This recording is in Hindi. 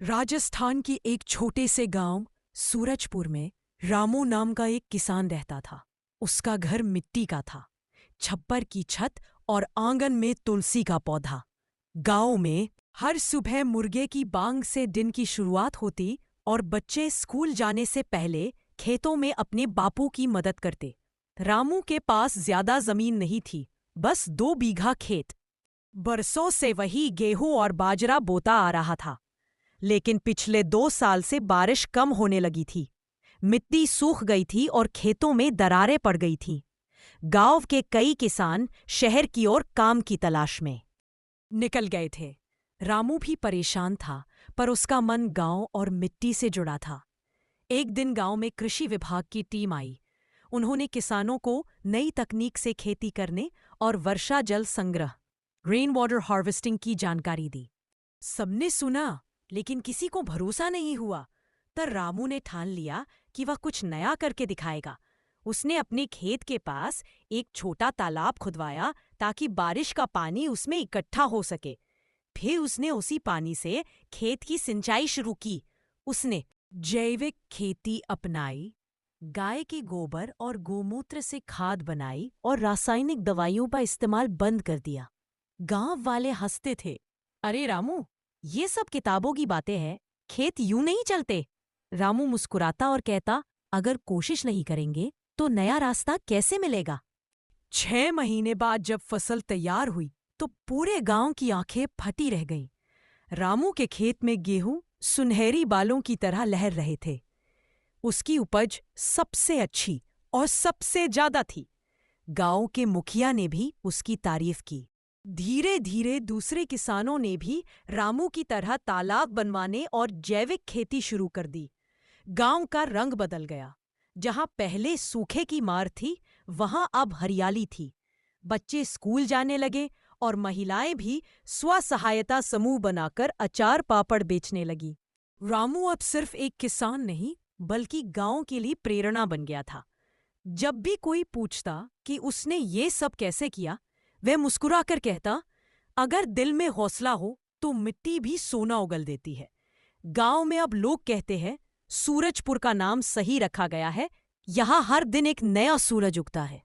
राजस्थान की एक छोटे से गांव सूरजपुर में रामू नाम का एक किसान रहता था। उसका घर मिट्टी का था, छप्पर की छत और आंगन में तुलसी का पौधा। गांव में हर सुबह मुर्गे की बांग से दिन की शुरुआत होती और बच्चे स्कूल जाने से पहले खेतों में अपने बापू की मदद करते। रामू के पास ज्यादा जमीन नहीं थी, बस 2 बीघा खेत। बरसों से वही गेहूं और बाजरा बोता आ रहा था, लेकिन पिछले 2 साल से बारिश कम होने लगी थी। मिट्टी सूख गई थी और खेतों में दरारें पड़ गई थीं। गांव के कई किसान शहर की ओर काम की तलाश में निकल गए थे। रामू भी परेशान था, पर उसका मन गांव और मिट्टी से जुड़ा था। एक दिन गांव में कृषि विभाग की टीम आई। उन्होंने किसानों को नई तकनीक से खेती करने और वर्षा जल संग्रह रेन वाटर हार्वेस्टिंग की जानकारी दी। सबने सुना, लेकिन किसी को भरोसा नहीं हुआ। तब रामू ने ठान लिया कि वह कुछ नया करके दिखाएगा। उसने अपने खेत के पास एक छोटा तालाब खुदवाया ताकि बारिश का पानी उसमें इकट्ठा हो सके। फिर उसने उसी पानी से खेत की सिंचाई शुरू की। उसने जैविक खेती अपनाई, गाय के गोबर और गोमूत्र से खाद बनाई और रासायनिक दवाइयों का इस्तेमाल बंद कर दिया। गांव वाले हंसते थे, अरे रामू, ये सब किताबों की बातें हैं, खेत यूं नहीं चलते। रामू मुस्कुराता और कहता, अगर कोशिश नहीं करेंगे तो नया रास्ता कैसे मिलेगा। 6 महीने बाद जब फसल तैयार हुई तो पूरे गांव की आंखें फटी रह गईं। रामू के खेत में गेहूं सुनहरी बालों की तरह लहर रहे थे। उसकी उपज सबसे अच्छी और सबसे ज्यादा थी। गांव के मुखिया ने भी उसकी तारीफ की। धीरे धीरे दूसरे किसानों ने भी रामू की तरह तालाब बनवाने और जैविक खेती शुरू कर दी। गांव का रंग बदल गया। जहां पहले सूखे की मार थी, वहां अब हरियाली थी। बच्चे स्कूल जाने लगे और महिलाएं भी स्व-सहायता समूह बनाकर अचार पापड़ बेचने लगी। रामू अब सिर्फ एक किसान नहीं, बल्कि गांव के लिए प्रेरणा बन गया था। जब भी कोई पूछता कि उसने ये सब कैसे किया, वह मुस्कुराकर कहता, अगर दिल में हौसला हो तो मिट्टी भी सोना उगल देती है। गांव में अब लोग कहते हैं, सूरजपुर का नाम सही रखा गया है, यहाँ हर दिन एक नया सूरज उगता है।